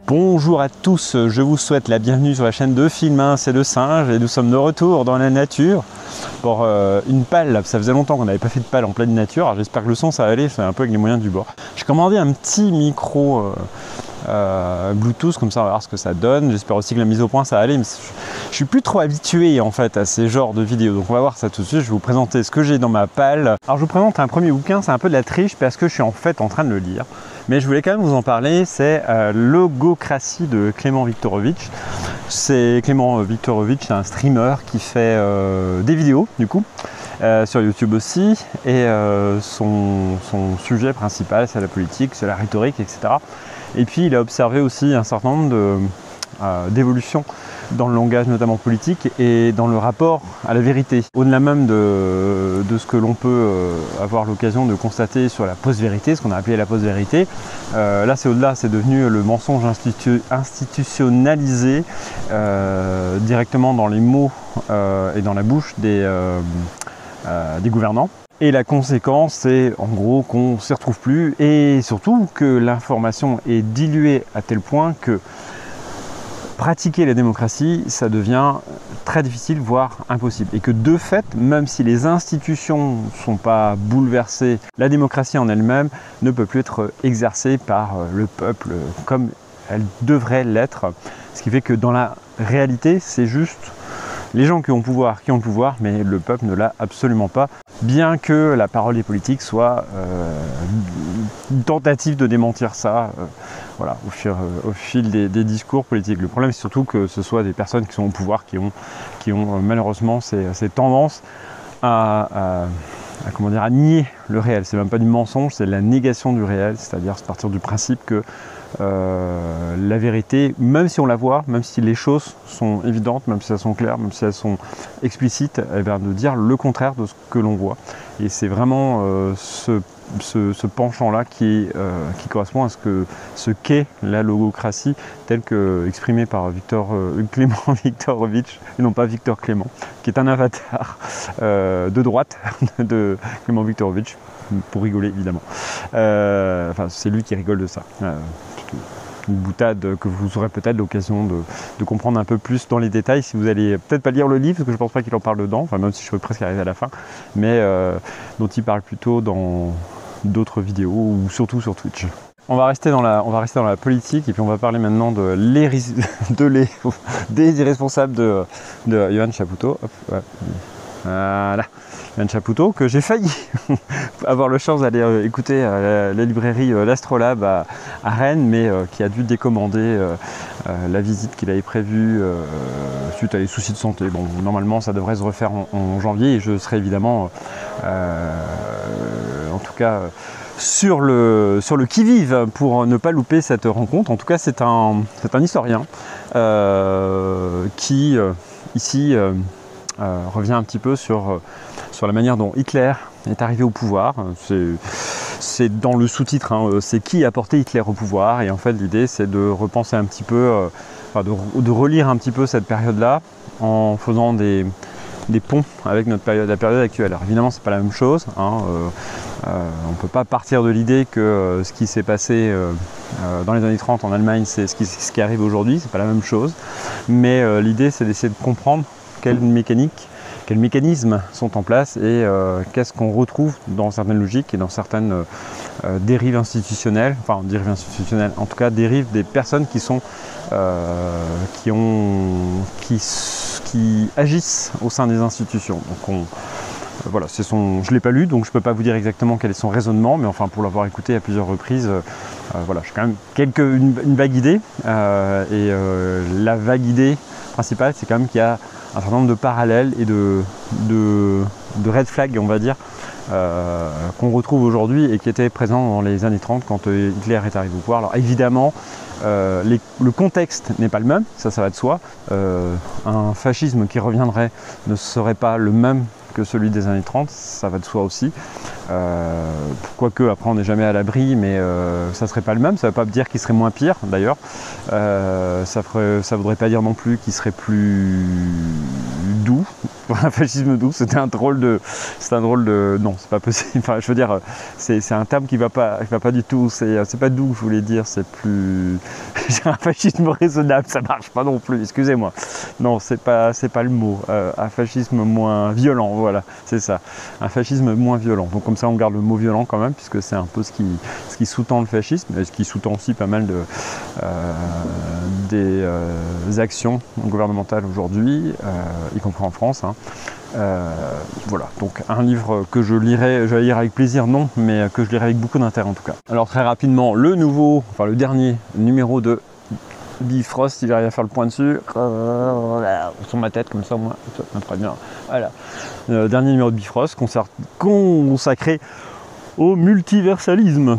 Bonjour à tous, je vous souhaite la bienvenue sur la chaîne de Film 1, c'est le singe et nous sommes de retour dans la nature pour une palle. Ça faisait longtemps qu'on n'avait pas fait de palle en pleine nature, j'espère que le son ça va aller, c'est un peu avec les moyens du bord. J'ai commandé un petit micro Bluetooth, comme ça on va voir ce que ça donne. J'espère aussi que la mise au point ça va aller, mais je suis plus trop habitué en fait à ces genres de vidéos, donc on va voir ça tout de suite. Je vais vous présenter ce que j'ai dans ma palle. Alors je vous présente un premier bouquin, c'est un peu de la triche parce que je suis en fait en train de le lire, mais je voulais quand même vous en parler. C'est Logocratie de Clément Viktorovitch. C'est Clément Viktorovitch, c'est un streamer qui fait des vidéos du coup sur YouTube aussi, et son sujet principal c'est la politique, c'est la rhétorique, etc. Et puis il a observé aussi un certain nombre d'évolutions dans le langage notamment politique et dans le rapport à la vérité. Au-delà même de ce que l'on peut avoir l'occasion de constater sur la post-vérité, ce qu'on a appelé la post-vérité, là c'est au-delà, c'est devenu le mensonge institutionnalisé directement dans les mots et dans la bouche des gouvernants. Et la conséquence, c'est en gros qu'on ne s'y retrouve plus, et surtout que l'information est diluée à tel point que pratiquer la démocratie, ça devient très difficile, voire impossible. Et que de fait, même si les institutions ne sont pas bouleversées, la démocratie en elle-même ne peut plus être exercée par le peuple comme elle devrait l'être. Ce qui fait que dans la réalité, c'est juste les gens qui ont le pouvoir, mais le peuple ne l'a absolument pas. Bien que la parole des politiques soit une tentative de démentir ça voilà, au fil des discours politiques. Le problème, c'est surtout que ce soit des personnes qui sont au pouvoir qui ont malheureusement ces tendances à nier le réel. C'est même pas du mensonge, c'est la négation du réel, c'est-à-dire partir du principe que la vérité, même si on la voit, même si les choses sont évidentes, même si elles sont claires, même si elles sont explicites, eh bien, de dire le contraire de ce que l'on voit. Et c'est vraiment ce penchant-là qui correspond à ce qu'est la logocratie, telle que exprimée par Clément Viktorovitch, et non pas Victor Clément, qui est un avatar de droite de Clément Viktorovitch, pour rigoler évidemment. Enfin, c'est lui qui rigole de ça. Une boutade que vous aurez peut-être l'occasion de comprendre un peu plus dans les détails si vous allez peut-être pas lire le livre, parce que je pense pas qu'il en parle dedans, enfin même si je suis presque arrivé à la fin, mais dont il parle plutôt dans d'autres vidéos ou surtout sur Twitch. On va rester dans la politique, et puis on va parler maintenant des irresponsables de Yoann Chapoutot. Hop, ouais. Voilà, Yoann Chapoutot, que j'ai failli avoir le chance d'aller écouter à la librairie l'Astrolabe à Rennes, mais qui a dû décommander la visite qu'il avait prévue suite à des soucis de santé. Bon, normalement ça devrait se refaire en janvier, et je serai évidemment en tout cas sur le qui-vive pour ne pas louper cette rencontre. En tout cas, c'est un historien qui ici revient un petit peu sur la manière dont Hitler est arrivé au pouvoir. C'est dans le sous-titre, hein, c'est qui a porté Hitler au pouvoir, et en fait l'idée c'est de repenser un petit peu, de relire un petit peu cette période-là en faisant des ponts avec la période actuelle. Alors évidemment c'est pas la même chose, hein, on ne peut pas partir de l'idée que ce qui s'est passé dans les années 30 en Allemagne c'est ce qui arrive aujourd'hui, c'est pas la même chose, mais l'idée c'est d'essayer de comprendre quels mécanismes sont en place, et qu'est-ce qu'on retrouve dans certaines logiques et dans certaines dérives institutionnelles, en tout cas dérives des personnes qui agissent au sein des institutions. Donc voilà, je ne l'ai pas lu, donc je ne peux pas vous dire exactement quel est son raisonnement, mais enfin pour l'avoir écouté à plusieurs reprises, voilà, j'ai quand même une vague idée, et la vague idée principale, c'est quand même qu'il y a un certain nombre de parallèles et de red flags, on va dire, qu'on retrouve aujourd'hui et qui étaient présents dans les années 30 quand Hitler est arrivé au pouvoir. Alors évidemment, le contexte n'est pas le même, ça va de soi. Un fascisme qui reviendrait ne serait pas le même que celui des années 30, ça va de soi aussi. Quoique, après on n'est jamais à l'abri, mais ça ne serait pas le même. Ça ne veut pas dire qu'il serait moins pire d'ailleurs. Ça ne voudrait pas dire non plus qu'il serait plus doux. un fascisme doux, c'est un drôle de, non, c'est pas possible. Enfin, je veux dire, c'est un terme qui va pas du tout. C'est pas doux, je voulais dire. C'est plus, un fascisme raisonnable, ça marche pas non plus. Excusez-moi. Non, c'est pas le mot. Un fascisme moins violent, voilà, c'est ça. Un fascisme moins violent. Donc comme ça, on garde le mot violent quand même, puisque c'est un peu ce qui sous-tend le fascisme, et ce qui sous-tend aussi pas mal des actions gouvernementales aujourd'hui, y compris en France. Hein. Voilà, donc un livre que je lirai, j'allais lire avec plaisir, non, mais que je lirai avec beaucoup d'intérêt en tout cas. Alors très rapidement, le dernier numéro de Bifrost, si j'arrive à faire le point dessus, sur ma tête comme ça, moi, très bien. Voilà, dernier numéro de Bifrost consacré au multiversalisme.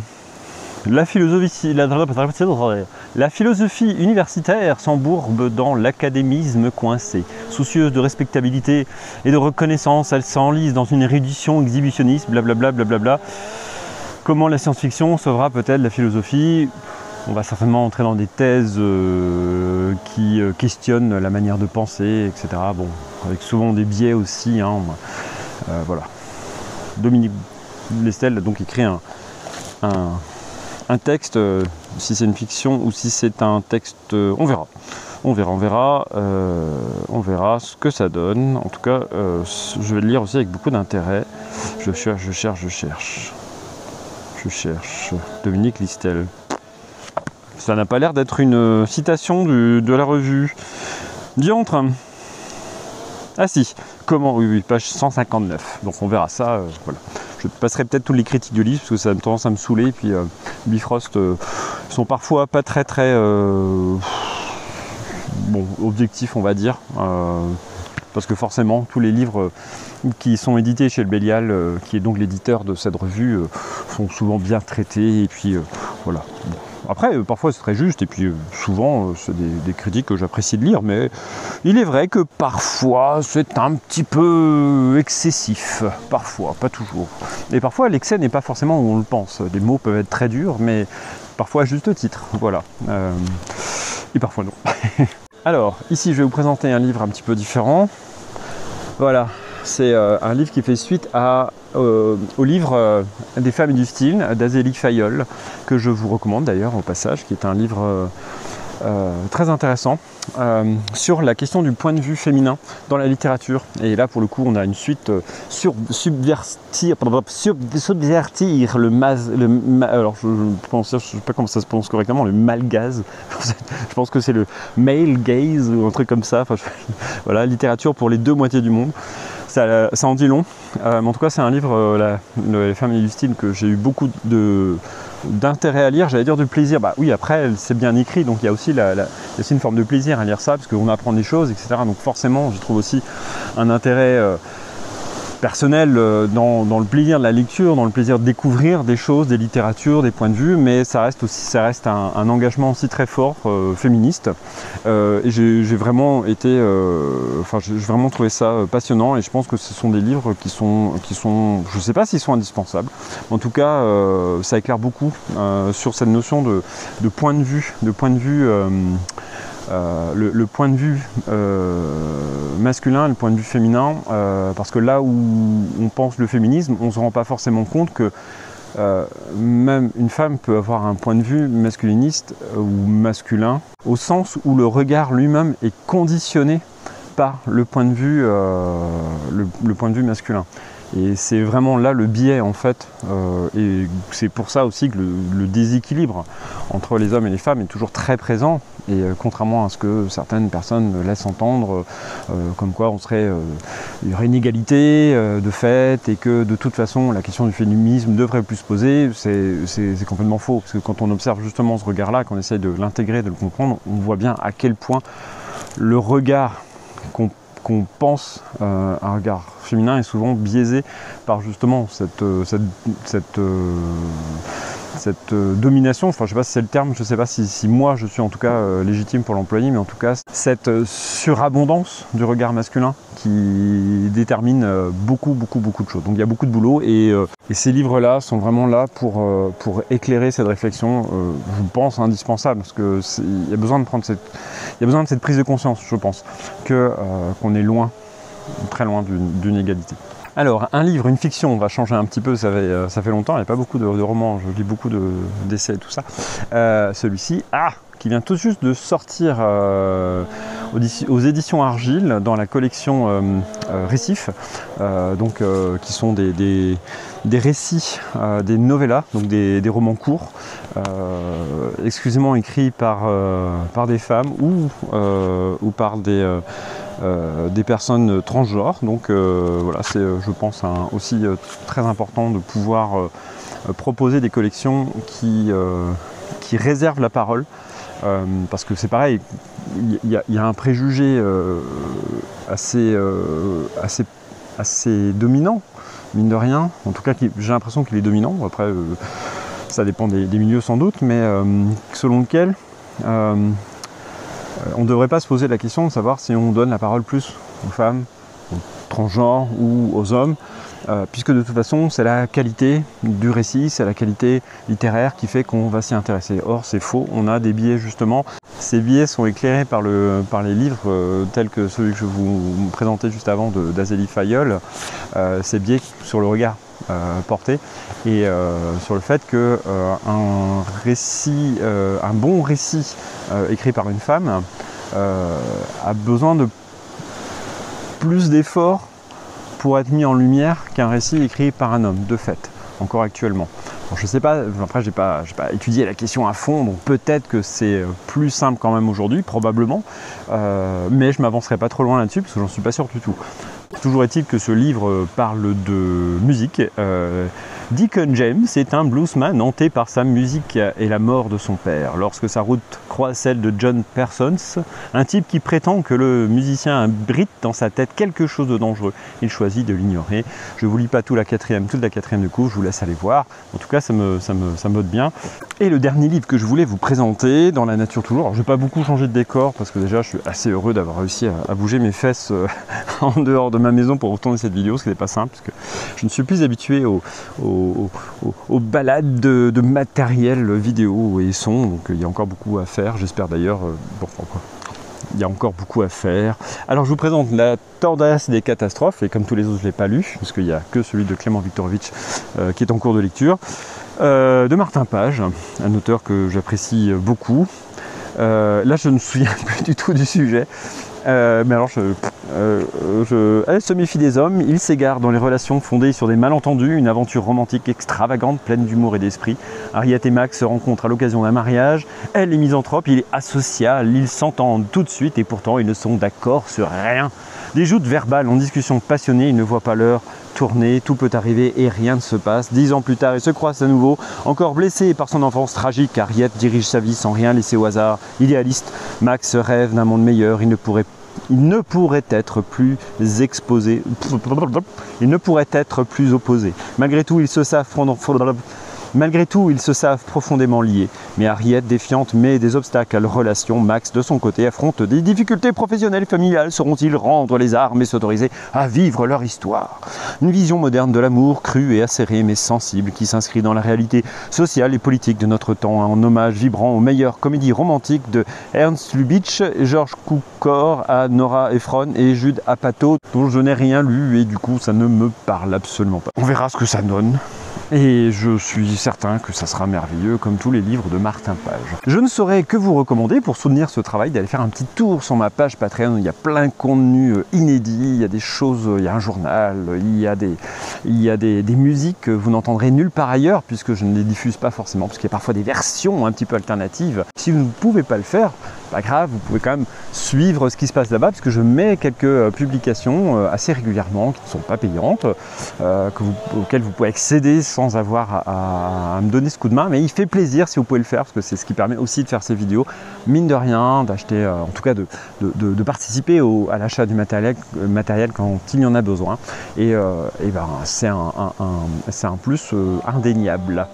La philosophie universitaire s'embourbe dans l'académisme coincé. Soucieuse de respectabilité et de reconnaissance, elle s'enlise dans une érudition exhibitionniste, blablabla, blablabla. Comment la science-fiction sauvera peut-être la philosophie? On va certainement entrer dans des thèses qui questionnent la manière de penser, etc. Bon, avec souvent des biais aussi. Hein. Voilà. Dominique Lestel a donc écrit un texte, si c'est une fiction ou si c'est un texte, on verra. On verra ce que ça donne. En tout cas, je vais le lire aussi avec beaucoup d'intérêt. Je cherche. Dominique Listel. Ça n'a pas l'air d'être une citation de la revue. Diantre. Ah si, comment? Oui, page 159. Donc on verra ça, voilà. Je passerai peut-être toutes les critiques du livre parce que ça a tendance à me saouler. Et puis Bifrost sont parfois pas très objectifs, on va dire. Parce que forcément, tous les livres qui sont édités chez le Bélial, qui est donc l'éditeur de cette revue, sont souvent bien traités. Et puis voilà. Bon. Après, parfois c'est très juste, et puis souvent c'est des critiques que j'apprécie de lire, mais il est vrai que parfois c'est un petit peu excessif, parfois, pas toujours. Et parfois l'excès n'est pas forcément où on le pense. Les mots peuvent être très durs, mais parfois à juste titre, voilà. Et parfois non. Alors, ici je vais vous présenter un livre un petit peu différent. Voilà, c'est un livre qui fait suite au livre des femmes et du style d'Azélie Fayol, que je vous recommande d'ailleurs au passage, qui est un livre très intéressant sur la question du point de vue féminin dans la littérature. Et là pour le coup on a une suite subvertir alors je sais pas comment ça se prononce correctement, le malgaze. Je pense que c'est le male gaze ou un truc comme ça. Enfin, voilà, littérature pour les deux moitiés du monde. Ça en dit long, mais en tout cas c'est un livre, Les femmes et du style, que j'ai eu beaucoup d'intérêt à lire, j'allais dire de plaisir. Bah oui, après c'est bien écrit, donc il y a aussi une forme de plaisir à lire ça, parce qu'on apprend des choses, etc. Donc forcément je trouve aussi un intérêt personnel dans le plaisir de la lecture, dans le plaisir de découvrir des choses, des littératures, des points de vue, mais ça reste un engagement aussi très fort féministe. Et j'ai vraiment été, j'ai vraiment trouvé ça passionnant, et je pense que ce sont des livres qui sont, je sais pas s'ils sont indispensables, mais en tout cas ça éclaire beaucoup sur cette notion de point de vue, le point de vue masculin et le point de vue féminin, parce que là où on pense le féminisme, on ne se rend pas forcément compte que même une femme peut avoir un point de vue masculiniste ou masculin, au sens où le regard lui-même est conditionné par le point de vue masculin. Et c'est vraiment là le biais en fait, et c'est pour ça aussi que le déséquilibre entre les hommes et les femmes est toujours très présent, et contrairement à ce que certaines personnes laissent entendre, comme quoi il y aurait une égalité de fait, et que de toute façon la question du féminisme devrait plus se poser, c'est complètement faux, parce que quand on observe justement ce regard-là, qu'on essaye de l'intégrer, de le comprendre, on voit bien à quel point le regard qu'on pense un regard féminin est souvent biaisé par justement cette domination. Enfin, je sais pas si c'est le terme, je sais pas si moi je suis en tout cas légitime pour l'employer, mais en tout cas cette surabondance du regard masculin qui détermine beaucoup de choses. Donc il y a beaucoup de boulot, et ces livres-là sont vraiment là pour éclairer cette réflexion, je pense indispensable, parce que il y a besoin de cette prise de conscience, je pense, qu'on est loin très loin d'une égalité. Alors, un livre, une fiction, on va changer un petit peu, ça fait longtemps, il n'y a pas beaucoup de romans, je lis beaucoup d'essais et tout ça. Celui-ci, qui vient tout juste de sortir aux éditions Argile, dans la collection Récifs, qui sont des récits, des novellas, donc des romans courts, exclusivement écrits par des femmes ou par des personnes transgenres. Donc voilà, c'est je pense aussi très important de pouvoir proposer des collections qui réservent la parole, parce que c'est pareil, il y a un préjugé assez dominant, mine de rien, en tout cas j'ai l'impression qu'il est dominant. Après ça dépend des milieux sans doute, mais selon lequel on ne devrait pas se poser la question de savoir si on donne la parole plus aux femmes, aux transgenres ou aux hommes, puisque de toute façon c'est la qualité du récit, c'est la qualité littéraire qui fait qu'on va s'y intéresser. Or c'est faux, on a des biais justement. Ces biais sont éclairés par les livres tels que celui que je vous présentais juste avant d'Azélie Fayol, ces biais sur le regard porté, et sur le fait que un bon récit écrit par une femme a besoin de plus d'efforts pour être mis en lumière qu'un récit écrit par un homme, de fait, encore actuellement. Alors, je ne sais pas, après j'ai pas étudié la question à fond, donc peut-être que c'est plus simple quand même aujourd'hui, probablement, mais je ne m'avancerai pas trop loin là-dessus, parce que j'en suis pas sûr du tout. Toujours est-il que ce livre parle de musique. Deacon James est un bluesman hanté par sa musique et la mort de son père. Lorsque sa route croise celle de John Parsons, un type qui prétend que le musicien abrite dans sa tête quelque chose de dangereux, il choisit de l'ignorer. Je ne vous lis pas toute la quatrième de couve, je vous laisse aller voir. En tout cas, ça me botte bien. Et le dernier livre que je voulais vous présenter, Dans la nature toujours. Alors, je ne vais pas beaucoup changer de décor, parce que déjà, je suis assez heureux d'avoir réussi à bouger mes fesses en dehors de ma maison pour vous tourner cette vidéo, ce qui n'est pas simple, parce que je ne suis plus habitué aux balades de matériel vidéo et son, donc il y a encore beaucoup à faire, j'espère d'ailleurs, il y a encore beaucoup à faire. Alors je vous présente La Tordesse des catastrophes, et comme tous les autres je ne l'ai pas lu, parce qu'il n'y a que celui de Clément Viktorovitch qui est en cours de lecture, de Martin Page, un auteur que j'apprécie beaucoup. Là je ne me souviens plus du tout du sujet, mais alors elle se méfie des hommes, il s'égare dans les relations fondées sur des malentendus, une aventure romantique extravagante, pleine d'humour et d'esprit. Harriet et Max se rencontrent à l'occasion d'un mariage, elle est misanthrope, il est asocial, ils s'entendent tout de suite et pourtant ils ne sont d'accord sur rien. Des joutes verbales en discussion passionnée, ils ne voient pas l'heure tourner, tout peut arriver et rien ne se passe. 10 ans plus tard, ils se croisent à nouveau. Encore blessé par son enfance tragique, Harriet dirige sa vie sans rien laisser au hasard. Idéaliste, Max rêve d'un monde meilleur, il ne pourrait être plus exposé. Il ne pourrait être plus opposé. Malgré tout, ils se savent profondément liés. Mais Harriet, défiante, met des obstacles à leur relation. Max, de son côté, affronte des difficultés professionnelles et familiales. Sauront-ils rendre les armes et s'autoriser à vivre leur histoire? Une vision moderne de l'amour, crue et acérée, mais sensible, qui s'inscrit dans la réalité sociale et politique de notre temps. Un hommage vibrant aux meilleures comédies romantiques de Ernst Lubitsch, George Cukor, à Nora Ephron et Judd Apatow, dont je n'ai rien lu et du coup ça ne me parle absolument pas. On verra ce que ça donne. Et je suis certain que ça sera merveilleux, comme tous les livres de Martin Page. Je ne saurais que vous recommander, pour soutenir ce travail, d'aller faire un petit tour sur ma page Patreon. Il y a plein de contenus inédits, il y a des choses, il y a un journal, il y a des musiques que vous n'entendrez nulle part ailleurs, puisque je ne les diffuse pas forcément, parce qu'il y a parfois des versions un petit peu alternatives. Si vous ne pouvez pas le faire, pas grave, vous pouvez quand même suivre ce qui se passe là-bas, parce que je mets quelques publications assez régulièrement, qui ne sont pas payantes, auxquelles vous pouvez accéder sans avoir à me donner ce coup de main, mais il fait plaisir si vous pouvez le faire, parce que c'est ce qui permet aussi de faire ces vidéos, mine de rien, d'acheter, en tout cas de participer à l'achat du matériel quand il y en a besoin, et ben, c'est un plus indéniable.